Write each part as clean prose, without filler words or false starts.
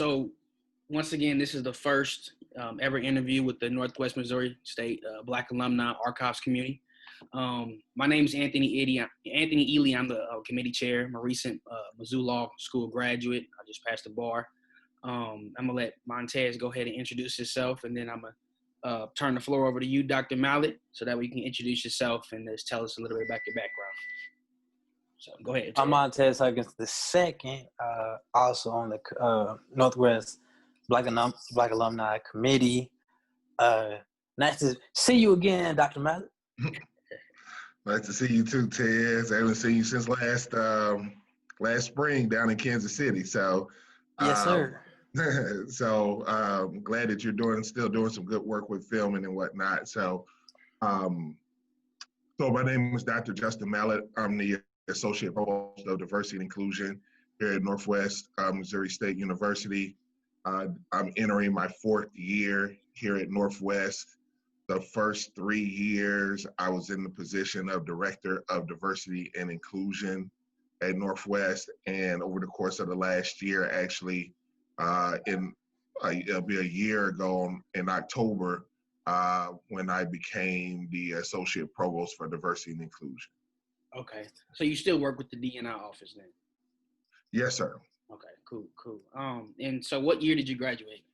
So once again, this is the first ever interview with the Northwest Missouri State Black Alumni Archives Community. My name is Anthony Ealy. I'm the committee chair. I'm a recent Mizzou Law School graduate. I just passed the bar. I'm going to let Montez go ahead and introduce himself, and then I'm going to turn the floor over to you, Dr. Mallet, so that way you can introduce yourself and just tell us a little bit about your background. So go ahead. I'm Montez Huggins II, also on the Northwest Black Alumni Committee. Nice to see you again, Dr. Mallet. Nice to see you too, Tez. I haven't seen you since last spring down in Kansas City. So yes, sir. So glad that you're still doing some good work with filming and whatnot. So my name is Dr. Justin Mallet. I'm the Associate Provost of Diversity and Inclusion here at Northwest Missouri State University. I'm entering my 4th year here at Northwest. The first 3 years, I was in the position of Director of Diversity and Inclusion at Northwest. And over the course of the last year, actually, it'll be a year ago in October, when I became the Associate Provost for Diversity and Inclusion. Okay. So you still work with the DNI office then? Yes, sir. Okay, cool. And so what year did you graduate?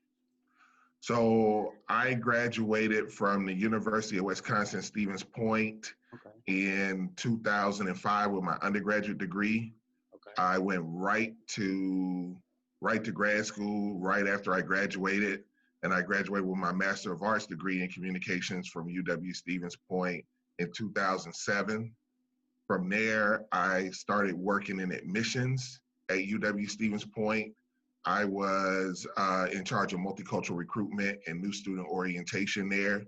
So I graduated from the University of Wisconsin-Stevens Point in 2005 with my undergraduate degree. Okay. I went right to grad school right after I graduated, and I graduated with my Master of Arts degree in Communications from UW-Stevens Point in 2007. From there, I started working in admissions at UW-Stevens Point. I was in charge of multicultural recruitment and new student orientation there.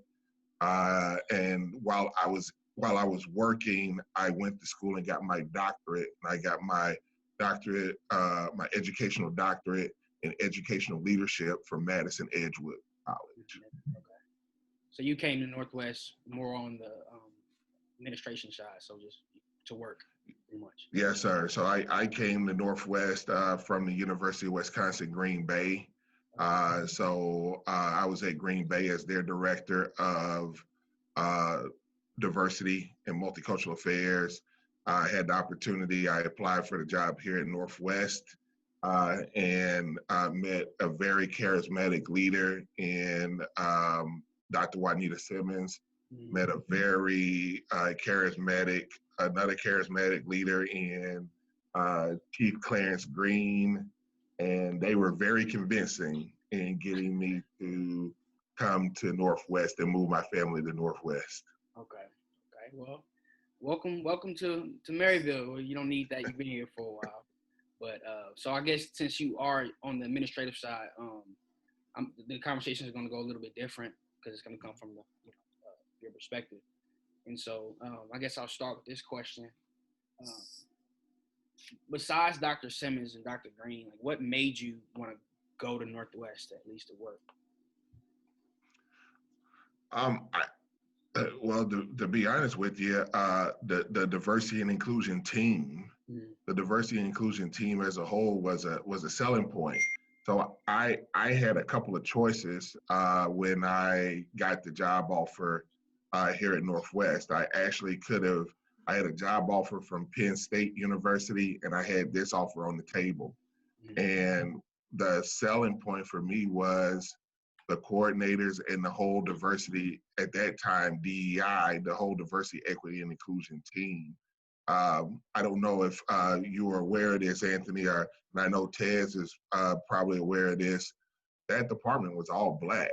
And while I was working, I went to school and got my doctorate. And I got my doctorate, my educational doctorate in educational leadership from Madison Edgewood College. Okay. So you came to Northwest more on the administration side, so just to work. Much. Yes, sir. So I came to Northwest from the University of Wisconsin, Green Bay. So I was at Green Bay as their director of diversity and multicultural affairs. I had the opportunity, I applied for the job here at Northwest and met a very charismatic leader in Dr. Juanita Simmons, met a very another charismatic leader in Chief Clarence Green, and they were very convincing in getting me to come to Northwest and move my family to Northwest. Okay. Well, welcome to Maryville. You don't need that. You've been here for a while. But so I guess since you are on the administrative side, the conversation is going to go a little bit different because it's going to come from your perspective. And so I guess I'll start with this question. Besides Dr. Simmons and Dr. Green, like what made you want to go to Northwest at least to work? Well, to be honest with you, the diversity and inclusion team, the diversity and inclusion team as a whole was a selling point. So I had a couple of choices when I got the job offer here at Northwest. I had a job offer from Penn State University, and I had this offer on the table. And the selling point for me was the coordinators and the whole diversity, at that time, DEI, the whole diversity, equity, and inclusion team. I don't know if you are aware of this, Anthony, and I know Tez is probably aware of this. That department was all Black.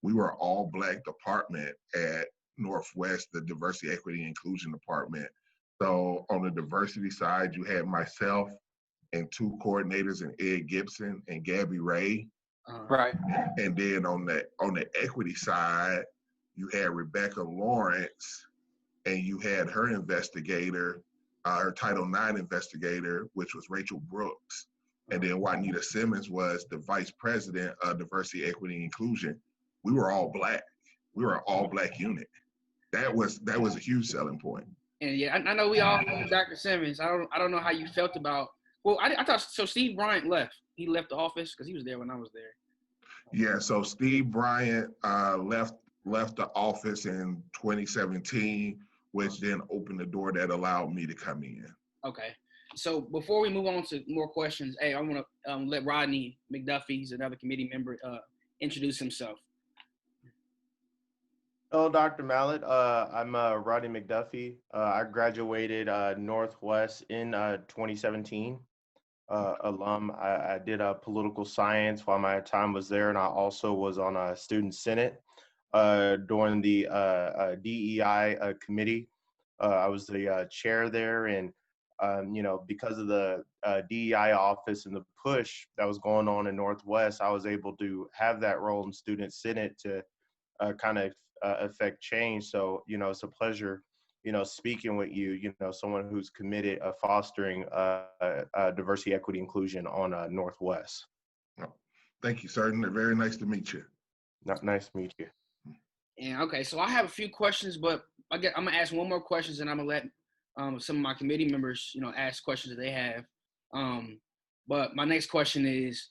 We were all Black department at Northwest, the diversity, equity, and inclusion department. So on the diversity side, you had myself and 2 coordinators, in Ed Gibson and Gabby Ray. Right. And then on the equity side, you had Rebecca Lawrence, and you had her investigator, her Title IX investigator, which was Rachel Brooks. And then Juanita Simmons was the vice president of diversity, equity, and inclusion. We were all Black. We were an all Black unit. That was a huge selling point. And yeah, I know we all know Dr. Simmons. I don't know how you felt about Well, I thought so. Steve Bryant left. He left the office because he was there when I was there. Yeah, so Steve Bryant left the office in 2017, which then opened the door that allowed me to come in. Okay. So before we move on to more questions, hey, I want to let Rodney McDuffie, he's another committee member, introduce himself. Hello, Dr. Mallet. I'm Rodney McDuffie. I graduated Northwest in 2017. Alum. I did political science while my time was there, and I also was on a student senate during the DEI committee. I was the chair there, and because of the DEI office and the push that was going on in Northwest, I was able to have that role in student senate to kind of affect change. So it's a pleasure speaking with you, someone who's committed fostering diversity, equity, inclusion on Northwest. Oh, thank you, sir. Very nice to meet you. Nice to meet you. And okay, so I have a few questions, but I'm gonna ask one more questions, and I'm gonna let some of my committee members, ask questions that they have. But my next question is,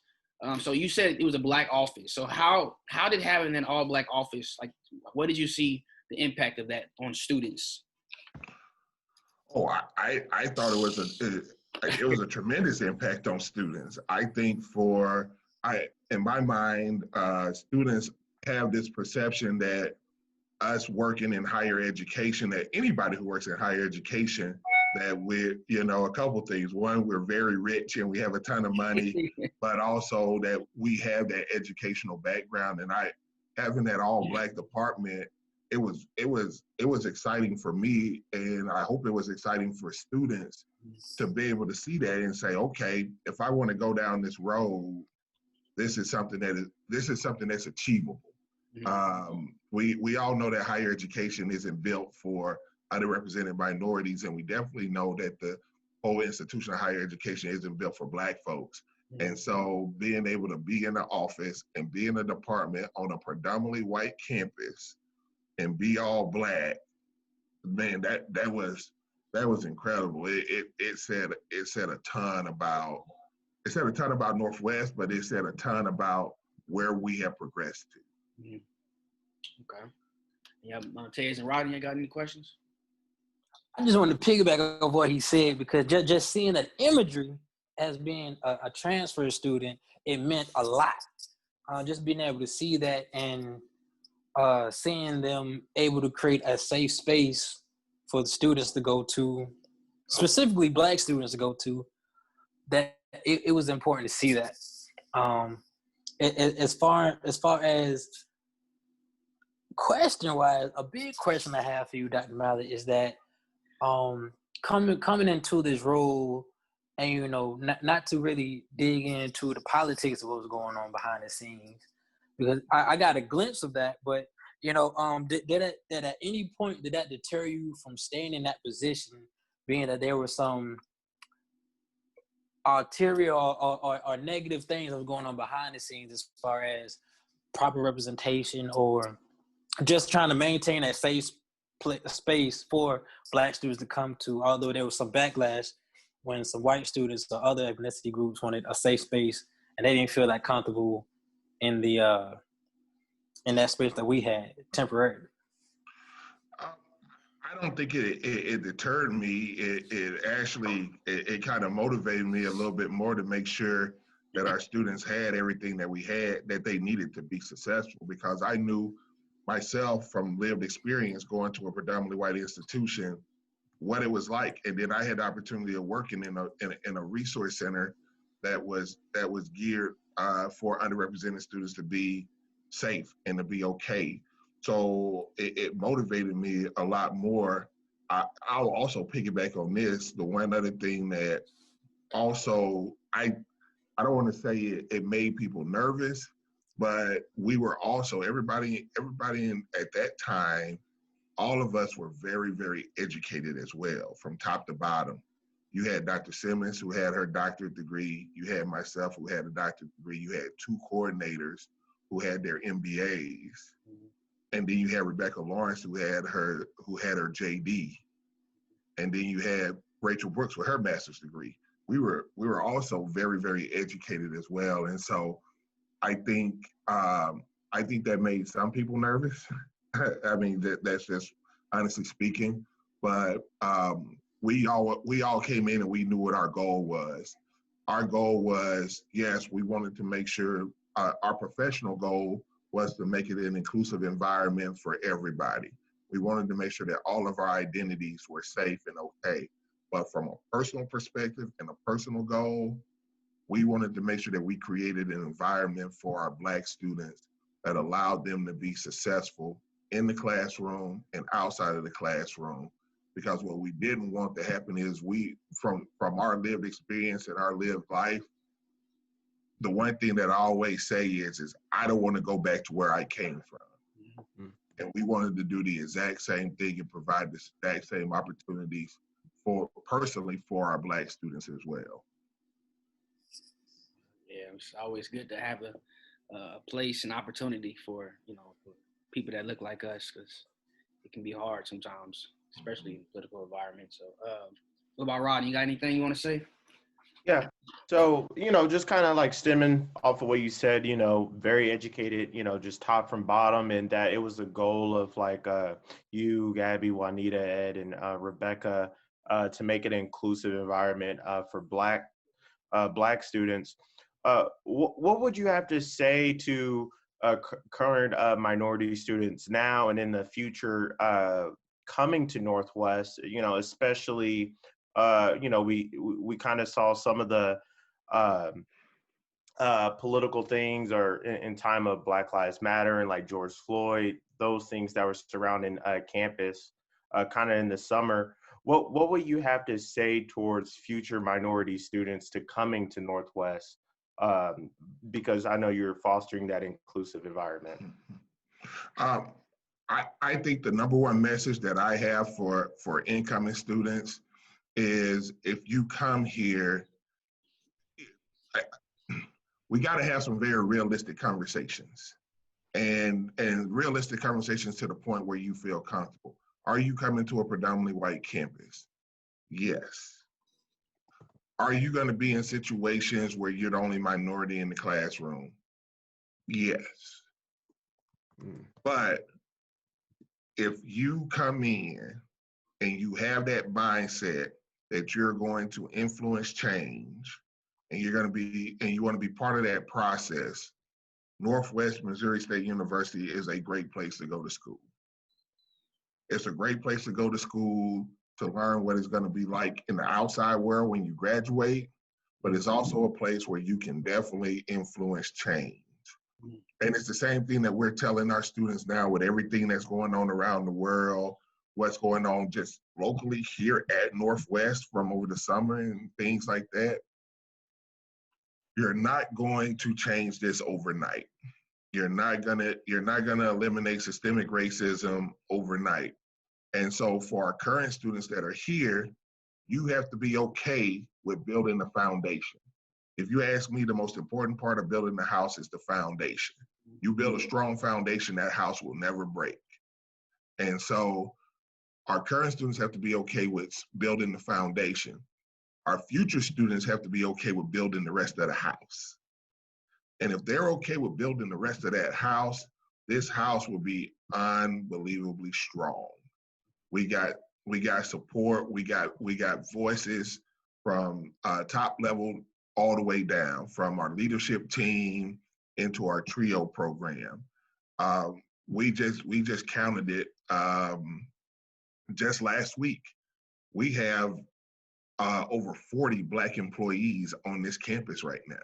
so you said it was a Black office. So how did having an all Black office, like, what did you see the impact of that on students? Oh, I thought it was a tremendous impact on students. I think in my mind, students have this perception that us working in higher education, that anybody who works in higher education, that we're, a couple things. One, we're very rich and we have a ton of money, but also that we have that educational background. And having that all Black department, it was exciting for me, and I hope it was exciting for students to be able to see that and say, okay, if I want to go down this road, this is something that's achievable. Mm-hmm. We all know that higher education isn't built for underrepresented minorities, and we definitely know that the whole institution of higher education isn't built for Black folks. Mm-hmm. And so being able to be in the office and be in a department on a predominantly white campus and be all Black, man, that was incredible. It said a ton about Northwest, but it said a ton about where we have progressed to. Mm-hmm. Okay. Yeah, Montez and Rodney, you got any questions? I just wanted to piggyback off what he said, because just seeing that imagery as being a transfer student, it meant a lot. Just being able to see that and seeing them able to create a safe space for the students to go to, specifically Black students to go to, that it was important to see that. As far as question-wise, a big question I have for you, Dr. Mallet, is that coming into this role, and not to really dig into the politics of what was going on behind the scenes, because I got a glimpse of that, but did at any point did that deter you from staying in that position, being that there were some ulterior or negative things that were going on behind the scenes as far as proper representation, or just trying to maintain that safe space for Black students to come to, although there was some backlash when some white students or other ethnicity groups wanted a safe space and they didn't feel that comfortable in in that space that we had temporarily? I don't think it deterred me. It actually kind of motivated me a little bit more to make sure that our students had everything that they needed to be successful, because I knew myself from lived experience going to a predominantly white institution what it was like. And then I had the opportunity of working in a resource center that was geared for underrepresented students to be safe and to be okay. So it motivated me a lot more. I'll also piggyback on this. The one other thing that also, I don't want to say it made people nervous, but we were also, everybody at that time, all of us were very, very educated as well, from top to bottom. You had Dr. Simmons, who had her doctorate degree. You had myself, who had a doctorate degree. You had two coordinators who had their MBAs. And then you had Rebecca Lawrence, who had her JD. And then you had Rachel Brooks with her master's degree. we were also very, very educated as well. And so I think that made some people nervous. I mean, that's just honestly speaking. But we all came in and we knew what our goal was. Our goal was, yes, we wanted to make sure our professional goal was to make it an inclusive environment for everybody. We wanted to make sure that all of our identities were safe and okay. But from a personal perspective and a personal goal, we wanted to make sure that we created an environment for our Black students that allowed them to be successful in the classroom and outside of the classroom. Because what we didn't want to happen is from our lived experience and our lived life, the one thing that I always say is I don't want to go back to where I came from. Mm-hmm. And we wanted to do the exact same thing and provide the exact same opportunities personally for our Black students as well. Yeah, it's always good to have a place and opportunity for, for people that look like us, because it can be hard sometimes, especially in political environments. So what about Rod? You got anything you want to say? Yeah. So, just kind of like stemming off of what you said, very educated, just top from bottom, and that it was a goal of like you, Gabby, Juanita, Ed, and Rebecca to make it an inclusive environment for Black students. What would you have to say to current minority students now and in the future coming to Northwest, especially we kind of saw some of the political things or in time of Black Lives Matter and like George Floyd, those things that were surrounding campus kind of in the summer. What would you have to say towards future minority students to coming to Northwest? Because I know you're fostering that inclusive environment. I think the number one message that I have for incoming students is, if you come here, we got to have some very realistic conversations, and realistic conversations to the point where you feel comfortable. Are you coming to a predominantly white campus? Yes. Are you going to be in situations where you're the only minority in the classroom? Yes. But if you come in and you have that mindset that you're going to influence change and you want to be part of that process, Northwest Missouri State University is a great place to go to school. It's a great place to go to school to learn what it's going to be like in the outside world when you graduate, but it's also a place where you can definitely influence change. And it's the same thing that we're telling our students now with everything that's going on around the world, what's going on just locally here at Northwest from over the summer and things like that. You're not going to change this overnight. You're not gonna eliminate systemic racism overnight. And so for our current students that are here, you have to be okay with building the foundation. If you ask me, the most important part of building the house is the foundation. You build a strong foundation, that house will never break. And so our current students have to be okay with building the foundation. Our future students have to be okay with building the rest of the house. And if they're okay with building the rest of that house, this house will be unbelievably strong. We got support. We got voices from top level all the way down, from our leadership team into our trio program. We just counted it just last week. We have over 40 Black employees on this campus right now.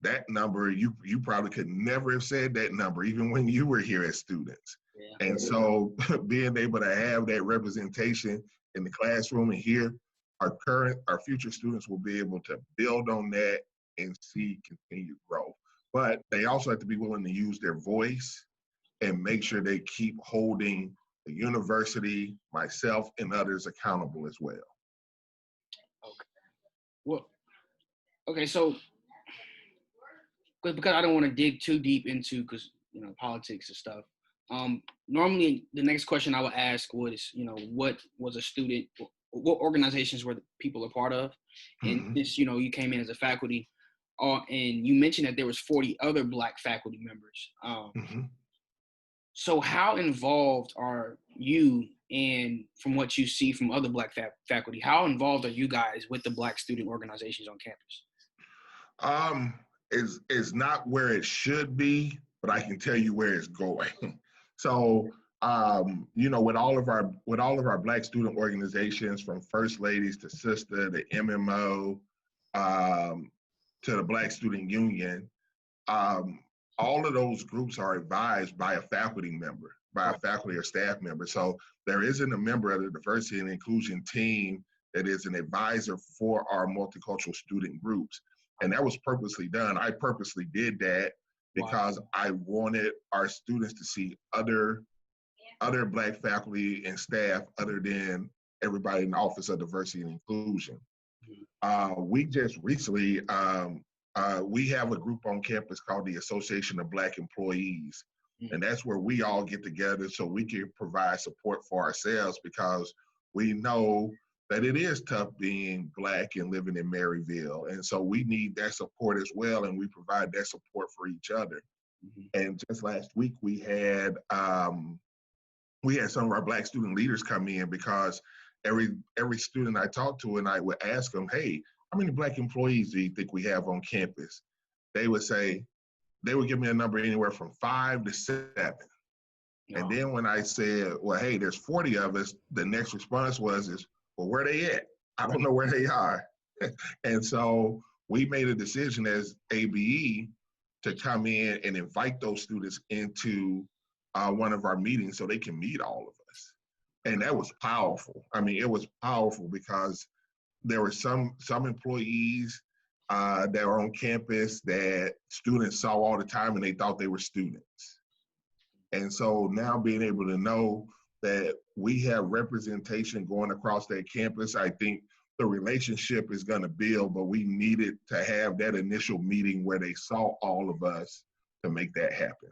That number, you probably could never have said that number, even when you were here as students. Yeah. And so being able to have that representation in the classroom and here, our future students will be able to build on that and see continued growth. But they also have to be willing to use their voice and make sure they keep holding the university, myself, and others accountable as well. Okay. Well, okay, so because I don't want to dig too deep into politics and stuff. Normally, the next question I would ask was, what was a student what organizations were the people a part of, and Mhm. this, you came in as a faculty, and you mentioned that there was 40 other Black faculty members. Mhm. So how involved are you, and from what you see from other Black faculty, how involved are you guys with the Black student organizations on campus? Um, is not where it should be, but I can tell you where it's going. So, with all of our Black student organizations, from First Ladies to Sister to MMO, um, to the Black Student Union, um, all of those groups are advised by a faculty member, by a faculty or staff member. So there isn't a member of the diversity and inclusion team that is an advisor for our multicultural student groups. And that was purposely done. I purposely did that because I wanted our students to see other Black faculty and staff other than everybody in the Office of Diversity and Inclusion. We just recently, we have a group on campus called the Association of Black Employees. And that's where we all get together so we can provide support for ourselves, because we know that it is tough being Black and living in Maryville. And so we need that support as well, and we provide that support for each other. And just last week, we had some of our Black student leaders come in, because every student I talked to, and I would ask them, hey, how many Black employees do you think we have on campus? They would give me a number anywhere from 5 to 7. And then when I said, well, hey, there's 40 of us, the next response was, well, where they at? I don't know where they are. And so we made a decision as ABE to come in and invite those students into one of our meetings so they can meet all of us. And that was powerful. I mean, it was powerful because there were some employees that were on campus that students saw all the time, and they thought they were students. And so now being able to know that we have representation going across that campus, I think the relationship is going to build, but we needed to have that initial meeting where they saw all of us to make that happen.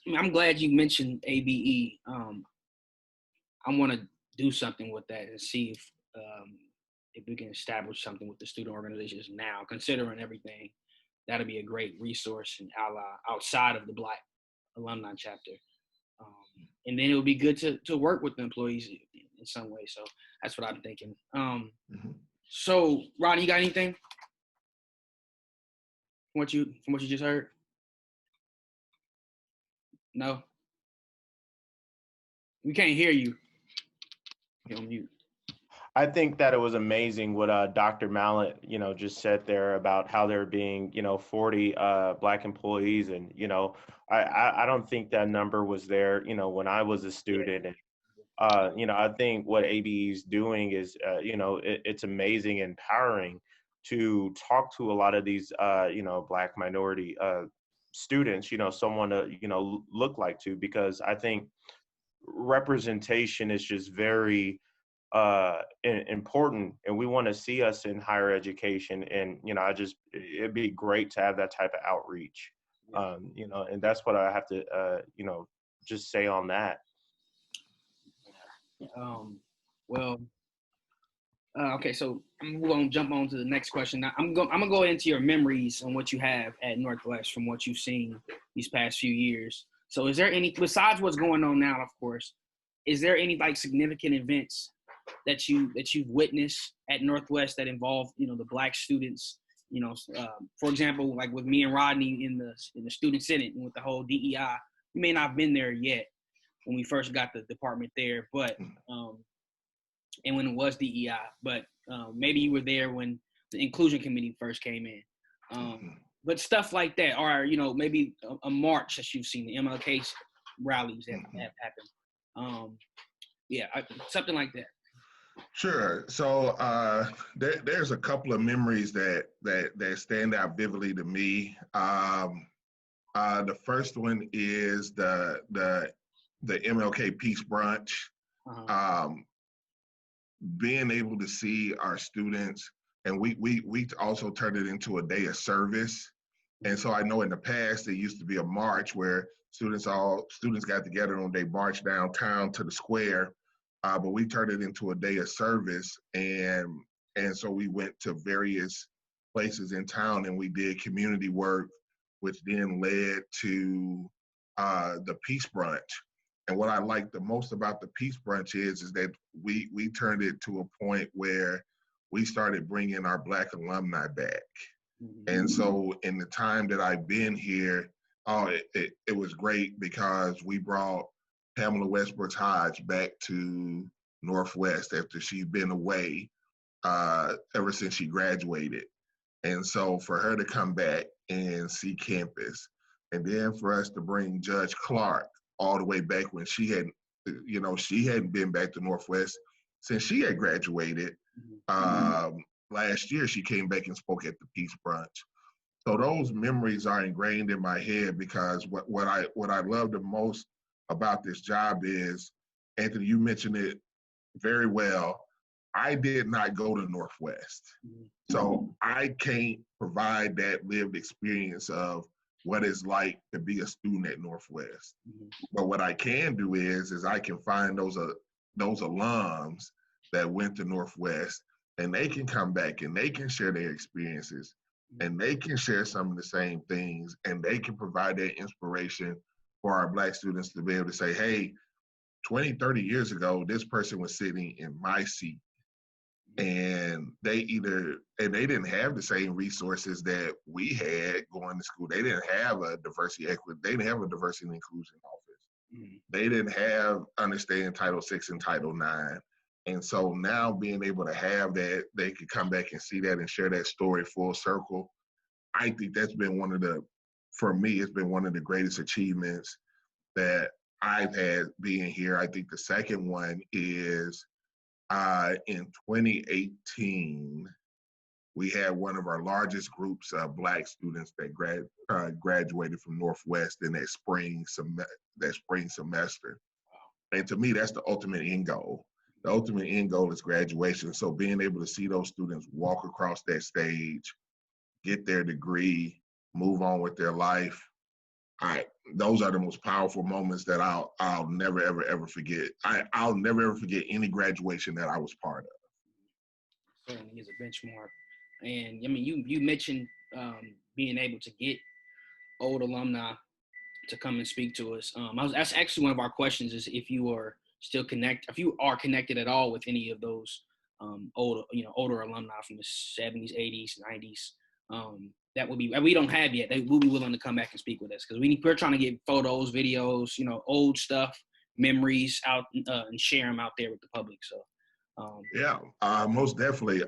I'm glad you mentioned ABE. I want to do something with that and see if we can establish something with the student organizations now, considering everything. That'll be a great resource and ally outside of the Black alumni chapter. And then it would be good to work with the employees in some way. So that's what I'm thinking. So Ronnie, you got anything from what you just heard? No? We can't hear you. You're on mute. I think that it was amazing what Dr. Mallet, just said there about how there being, 40 Black employees. And, I don't think that number was there, when I was a student. And, I think what ABE is doing is, it's amazing and empowering to talk to a lot of these, Black minority students, someone to, look like to, because I think representation is just very important, and we want to see us in higher education. And it'd be great to have that type of outreach. And that's what I have to just say on that. Okay, so I'm going to jump on to the next question. Now, I'm gonna go into your memories on what you have at Northwest from what you've seen these past few years. So is there any, besides what's going on now, of course, is there any significant events that you've witnessed at Northwest that involve the Black students? For example, like with me and Rodney in the student senate and with the whole DEI, you may not have been there yet when we first got the department there, but and when it was DEI, but maybe you were there when the inclusion committee first came in. But stuff like that, or maybe a march that you've seen, the MLK rallies that have happened. Something like that. Sure. So there's a couple of memories that stand out vividly to me. The first one is the MLK Peace Brunch. Being able to see our students, and we also turned it into a day of service. And so I know in the past there used to be a march where students got together and they marched downtown to the square. but we turned it into a day of service, and so we went to various places in town and we did community work, which then led to the Peace Brunch. And what I like the most about the Peace Brunch is that we turned it to a point where we started bringing our Black alumni back. And so in the time that I've been here, it was great because we brought Pamela Westbrook Hodge back to Northwest after she'd been away ever since she graduated. And so for her to come back and see campus, and then for us to bring Judge Clark all the way back when she hadn't been back to Northwest since she had graduated. Last year, she came back and spoke at the Peace Brunch. So those memories are ingrained in my head because what I love the most about this job is, Anthony, you mentioned it very well. I did not go to Northwest. So I can't provide that lived experience of what it's like to be a student at Northwest. But what I can do is I can find those alums that went to Northwest, and they can come back and they can share their experiences and they can share some of the same things, and they can provide that inspiration for our Black students to be able to say, hey, 20, 30 years ago, this person was sitting in my seat. And they didn't have the same resources that we had going to school. They didn't have a diversity equity. They didn't have a diversity and inclusion office. They didn't have understanding Title VI and Title IX. And so now being able to have that, they could come back and see that and share that story full circle. I think that's been for me, it's been one of the greatest achievements that I've had being here. I think the second one is in 2018, we had one of our largest groups of Black students that graduated from Northwest in that spring semester. And to me, that's the ultimate end goal. The ultimate end goal is graduation. So being able to see those students walk across that stage, get their degree, move on with their life, those are the most powerful moments that I'll never, ever, ever forget. I'll never, ever forget any graduation that I was part of. Certainly is a benchmark. And I mean, you mentioned being able to get old alumni to come and speak to us. That's actually one of our questions is if you are connected at all with any of those older alumni from the 70s, 80s, 90s. That would be, we don't have yet. They will be willing to come back and speak with us because we're trying to get photos, videos, old stuff, memories out and share them out there with the public. So, most definitely.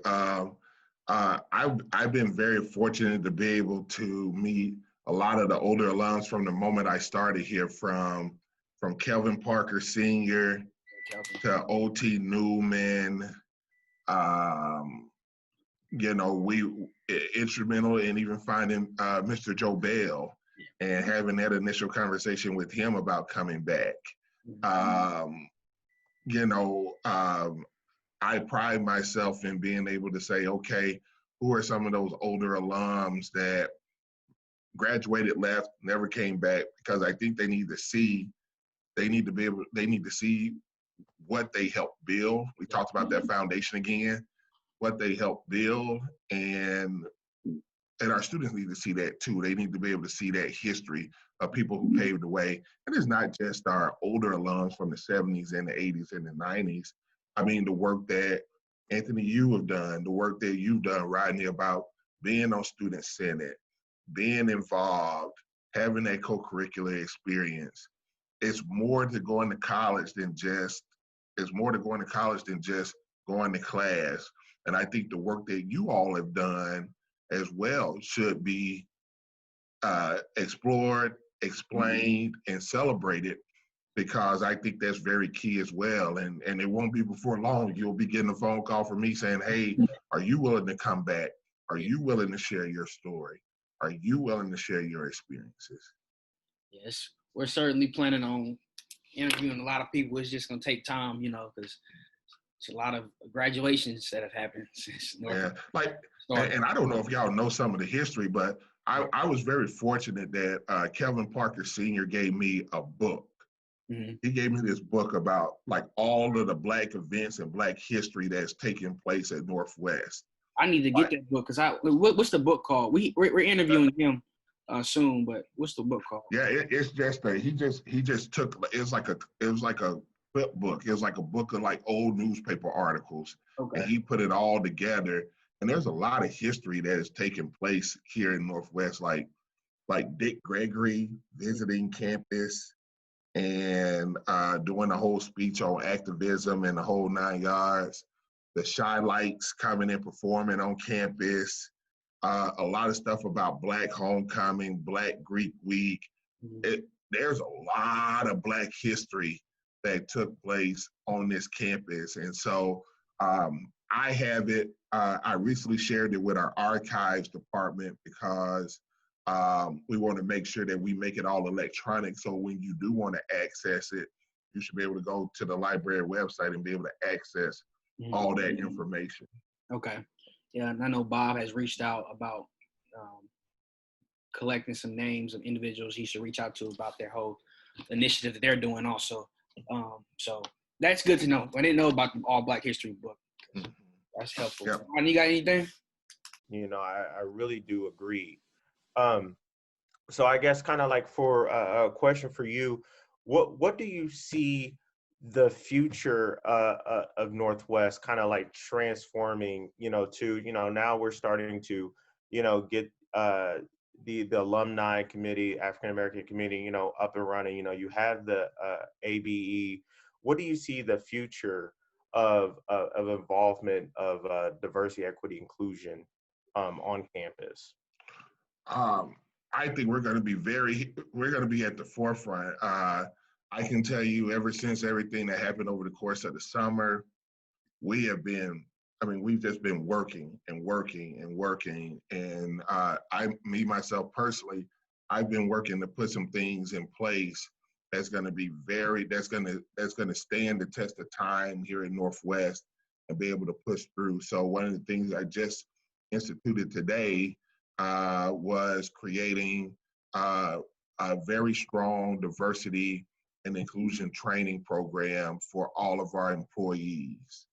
I've been very fortunate to be able to meet a lot of the older alums from the moment I started here, from Kelvin Parker Sr. to O.T. Newman. We instrumental in even finding Mr. Joe Bell and having that initial conversation with him about coming back. I pride myself in being able to say, okay, who are some of those older alums that graduated, left, never came back? Because I think they need to see what they helped build. We talked about that foundation again, what they helped build, and our students need to see that too. They need to be able to see that history of people who paved the way. And it's not just our older alums from the 70s and the 80s and the 90s. I mean, the work that, Anthony, you have done, the work that you've done, Rodney, about being on Student Senate, being involved, having that co-curricular experience. It's more to going to college than just going to class. And I think the work that you all have done as well should be explored, explained, and celebrated, because I think that's very key as well. And it won't be before long you'll be getting a phone call from me saying, hey, are you willing to come back? Are you willing to share your story? Are you willing to share your experiences? Yes, we're certainly planning on interviewing a lot of people. It's just going to take time, because it's a lot of graduations that have happened since. And I don't know if y'all know some of the history, but I was very fortunate that Kelvin Parker Sr. gave me a book Mm-hmm. He gave me this book about like all of the Black events and Black history that's taking place at Northwest. I need to get that book because what's the book called? We're interviewing him soon, but what's the book called? Yeah, it's just he just took it was like a flip book. It was like a book of like old newspaper articles, Okay. and he put it all together. And there's a lot of history that is taking place here in Northwest, like Dick Gregory visiting campus and doing a whole speech on activism and the whole 9 yards. The Shy Lights coming and performing on campus. A lot of stuff about Black homecoming, Black Greek week. There's a lot of Black history that took place on this campus. And so I have it. I recently shared it with our archives department because we want to make sure that we make it all electronic. So when you do want to access it, you should be able to go to the library website and be able to access all that information. Okay. Yeah, and I know Bob has reached out about collecting some names of individuals he should reach out to about their whole initiative that they're doing also. So that's good to know. I didn't know about the All Black History book. That's helpful. Yep. You got anything? You know, I really do agree. So I guess kind of like for a question for you, what do you see the future of Northwest kind of like transforming, you know, to, you know, now we're starting to, you know, get the alumni committee, African American committee, you know, up and running. You know, you have the ABE. What do you see the future of involvement of diversity, equity, inclusion on campus? I think we're going to be at the forefront. I can tell you ever since everything that happened over the course of the summer, we've just been working and working and working. And myself personally, I've been working to put some things in place that's going to stand the test of time here in Northwest and be able to push through. So one of the things I just instituted today was creating a very strong diversity and inclusion training program for all of our employees.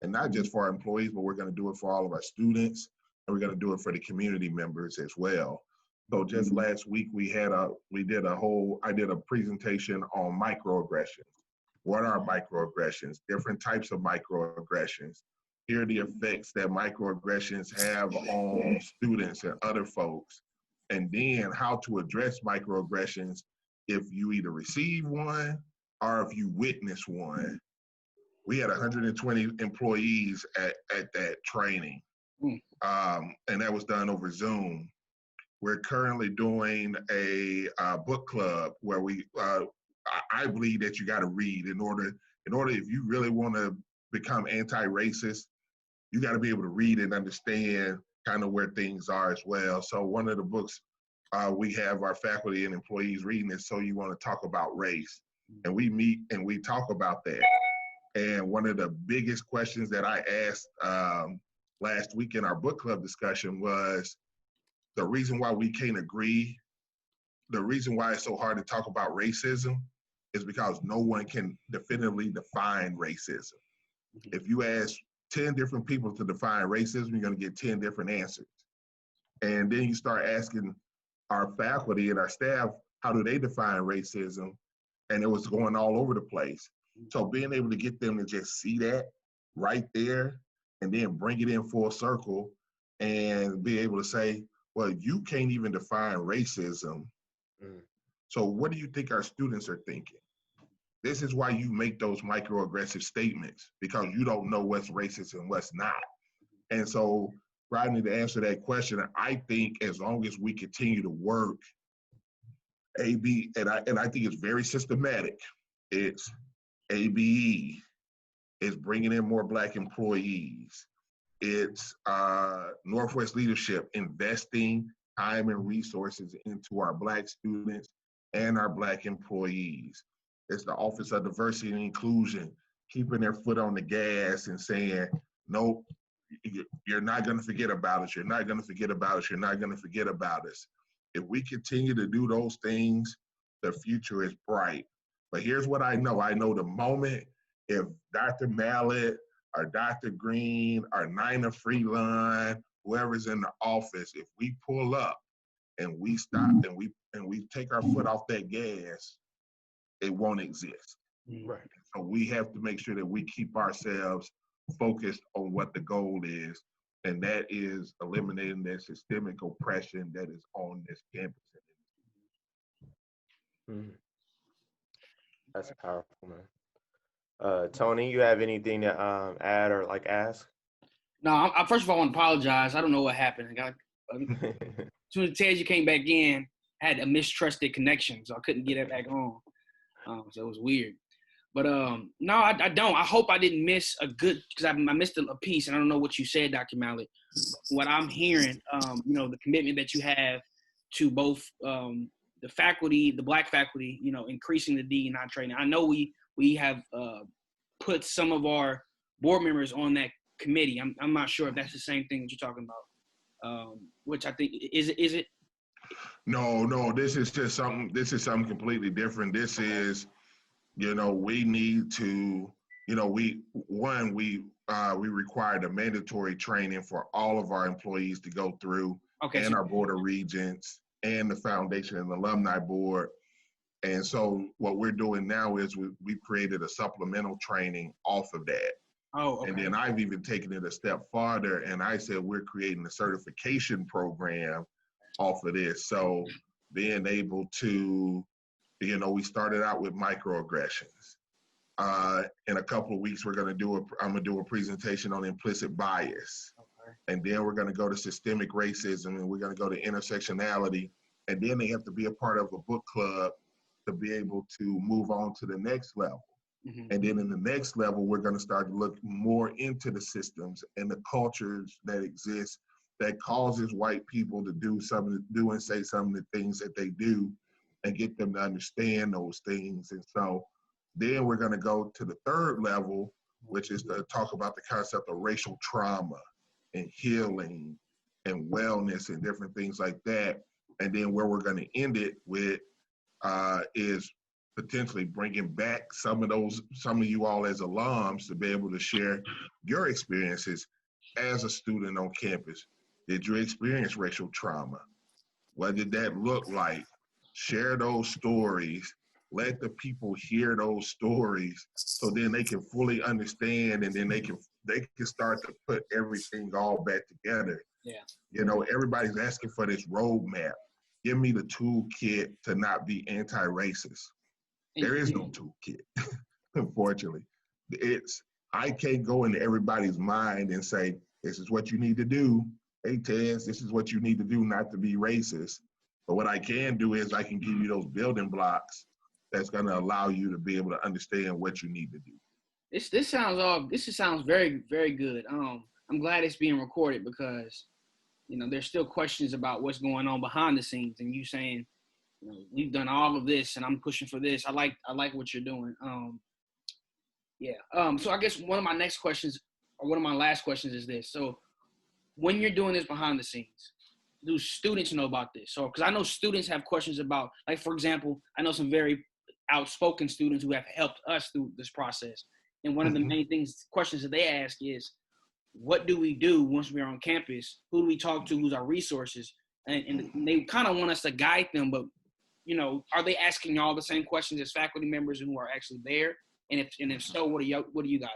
And not just for our employees, but we're going to do it for all of our students, and we're going to do it for the community members as well. So just last week I did a presentation on microaggressions. What are microaggressions? Different types of microaggressions. Here are the effects that microaggressions have on students and other folks, and then how to address microaggressions if you either receive one or if you witness one. We had 120 employees at that training, and that was done over Zoom. We're currently doing a book club where I believe that you got to read in order if you really want to become anti-racist, you got to be able to read and understand kind of where things are as well. So one of the books we have our faculty and employees reading is So You Want to Talk About Race. And we meet and we talk about that. And one of the biggest questions that I asked last week in our book club discussion was the reason why we can't agree, the reason why it's so hard to talk about racism is because no one can definitively define racism. If you ask 10 different people to define racism, you're going to get 10 different answers. And then you start asking our faculty and our staff, how do they define racism? And it was going all over the place. So being able to get them to just see that right there and then bring it in full circle and be able to say, well, you can't even define racism. So what do you think our students are thinking? This is why you make those microaggressive statements, because you don't know what's racist and what's not. And so, Rodney, to answer that question, I think as long as we continue to work, and I think it's very systematic. It's ABE, it's bringing in more Black employees. It's Northwest leadership investing time and resources into our Black students and our Black employees. It's the Office of Diversity and Inclusion keeping their foot on the gas and saying, nope, you're not going to forget about us. You're not going to forget about us. You're not going to forget about us. If we continue to do those things, the future is bright. But here's what I know. I know the moment if Dr. Mallet or Dr. Green or Nina Freeland, whoever's in the office, if we pull up and we stop and we take our foot off that gas, it won't exist. Right. So we have to make sure that we keep ourselves focused on what the goal is, and that is eliminating that systemic oppression that is on this campus. Mm. That's powerful, man. Tony, you have anything to add or like ask? No, I first of all, I want to apologize. I don't know what happened. As soon as Tej came back in, I had a mistrusted connection, so I couldn't get it back on. So it was weird. But no, I don't. I hope I didn't miss a good, because I missed a piece, and I don't know what you said, Dr. Mallet. What I'm hearing, the commitment that you have to both the faculty, the Black faculty, increasing the D&I training. I know we have put some of our board members on that committee. I'm not sure if that's the same thing that you're talking about. Which I think is it? No, this is something completely different. This is, we need to, we required a mandatory training for all of our employees to go through, and our board of regents and the foundation and alumni board. And so what we're doing now is we've created a supplemental training off of that. Oh, okay. And then I've even taken it a step farther, and I said we're creating a certification program off of this. So being able to, we started out with microaggressions. In a couple of weeks, I'm gonna do a presentation on implicit bias. Okay. And then we're gonna go to systemic racism, and we're gonna go to intersectionality. And then they have to be a part of a book club to be able to move on to the next level. Mm-hmm. And then in the next level, we're gonna start to look more into the systems and the cultures that exist that causes white people to do and say some of the things that they do, and get them to understand those things. And so then we're going to go to the third level, which is to talk about the concept of racial trauma and healing and wellness and different things like that. And then where we're going to end it with is potentially bringing back some of you all as alums to be able to share your experiences as a student on campus. Did you experience racial trauma? What did that look like? Share those stories. Let the people hear those stories, so then they can fully understand, and then they can start to put everything all back together. Yeah. Everybody's asking for this roadmap. Give me the toolkit to not be anti-racist. There is no toolkit, unfortunately. I can't go into everybody's mind and say, this is what you need to do. Hey, Tez, this is what you need to do not to be racist. But what I can do is I can give you those building blocks that's going to allow you to be able to understand what you need to do. This sounds very, very good. I'm glad it's being recorded, because there's still questions about what's going on behind the scenes, and you saying, we've done all of this and I'm pushing for this. I like what you're doing. So I guess one of my next questions, or one of my last questions, is this. So when you're doing this behind the scenes, do students know about this? So, because I know students have questions about, like, for example, I know some very outspoken students who have helped us through this process. And one of the main questions that they ask is, what do we do once we're on campus? Who do we talk to? Who's our resources? And they kind of want us to guide them, but, are they asking y'all the same questions as faculty members who are actually there? And if so, what do you guys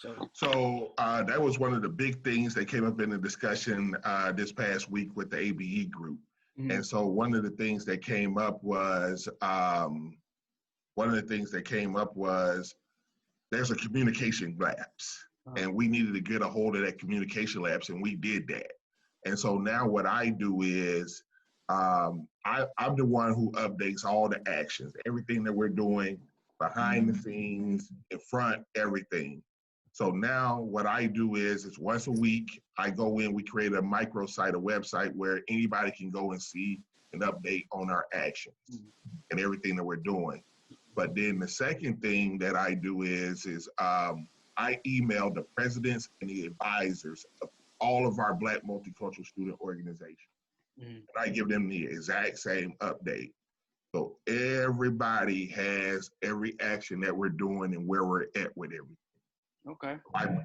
do? So that was one of the big things that came up in the discussion this past week with the ABE group. Mm-hmm. And so one of the things that came up was there's a communication lapse, and we needed to get a hold of that communication lapse, and we did that. And so now what I do is I'm the one who updates all the actions, everything that we're doing behind the scenes, in front, everything. So now what I do is once a week, I go in, we create a microsite, a website where anybody can go and see an update on our actions and everything that we're doing. But then the second thing that I do is I email the presidents and the advisors of all of our Black multicultural student organizations. And I give them the exact same update. So everybody has every action that we're doing and where we're at with everything. Okay.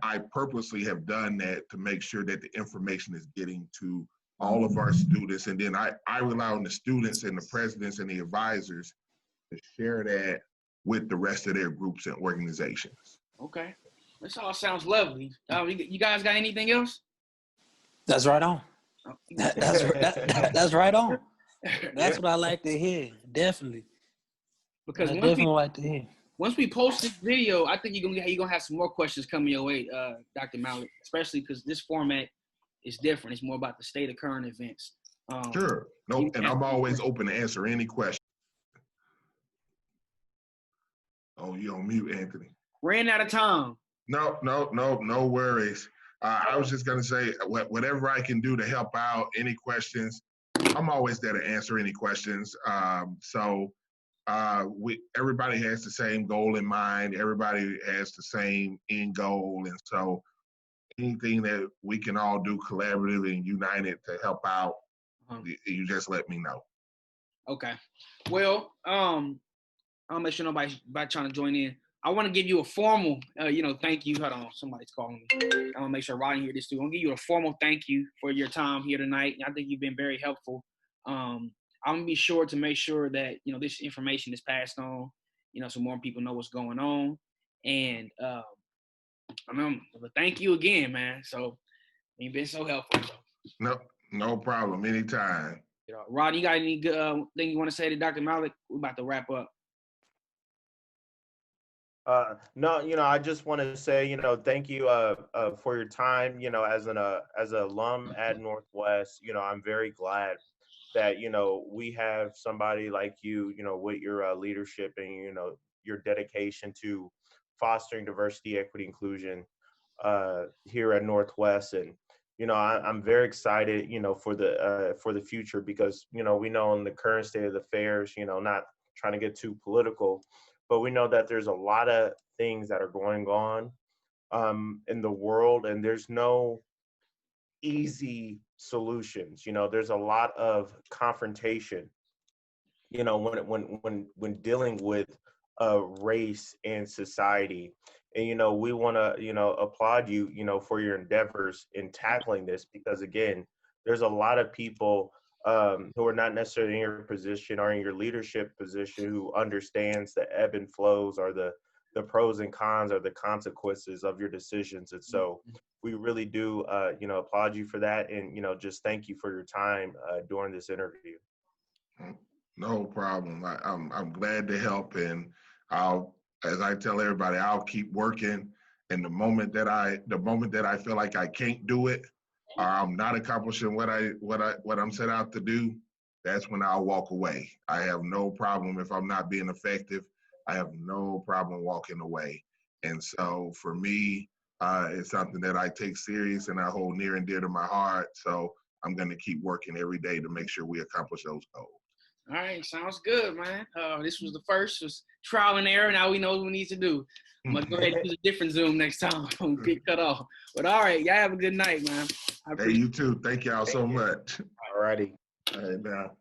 I purposely have done that to make sure that the information is getting to all of our students. And then I rely on the students and the presidents and the advisors to share that with the rest of their groups and organizations. Okay. This all sounds lovely. You guys got anything else? That's right on. That's right on. That's what I like to hear. Definitely. Because I definitely like to hear. Once we post this video, I think you're gonna have some more questions coming your way, Dr. Mallet, especially because this format is different. It's more about the state of current events. Sure. No, and I'm always open to answer any question. Oh, you on mute, Anthony. Ran out of time. No worries. I was just gonna say, whatever I can do to help out, any questions, I'm always there to answer any questions. Everybody has the same goal in mind. Everybody has the same end goal. And so anything that we can all do collaboratively and united to help out, you just let me know. Okay. Well, I'll make sure nobody's trying to join in. I want to give you a formal, thank you. Hold on, somebody's calling me. I want to make sure Rodney hear this too. I'm going to give you a formal thank you for your time here tonight. I think you've been very helpful. I'm going to be sure to make sure that, this information is passed on, so more people know what's going on. And but thank you again, man. So you've been so helpful. No problem. Anytime. Rod, you got any good thing you want to say to Dr. Mallet? We're about to wrap up. No, I just want to say, thank you for your time. As an alum at Northwest, I'm very glad that we have somebody like you, with your leadership and your dedication to fostering diversity, equity, inclusion here at Northwest. And I'm very excited, for the future because we know in the current state of affairs, not trying to get too political, but we know that there's a lot of things that are going on in the world, and there's no easy solutions. There's a lot of confrontation, when dealing with race and society. And, we want to, applaud you, for your endeavors in tackling this, because again, there's a lot of people who are not necessarily in your position or in your leadership position who understands the ebb and flows or the pros and cons or the consequences of your decisions. And so we really do, applaud you for that. And, just thank you for your time during this interview. No problem. I'm glad to help. And as I tell everybody, I'll keep working. And the moment that I feel like I can't do it, or I'm not accomplishing what I'm set out to do, that's when I'll walk away. I have no problem if I'm not being effective. I have no problem walking away. And so for me, it's something that I take serious and I hold near and dear to my heart. So I'm going to keep working every day to make sure we accomplish those goals. All right, sounds good, man. This was the first, was trial and error. Now we know what we need to do. I'm going to go ahead and use a different Zoom next time. I'm get cut off. But all right, y'all have a good night, man. Hey, you too. Thank y'all so much. All righty. All right, now.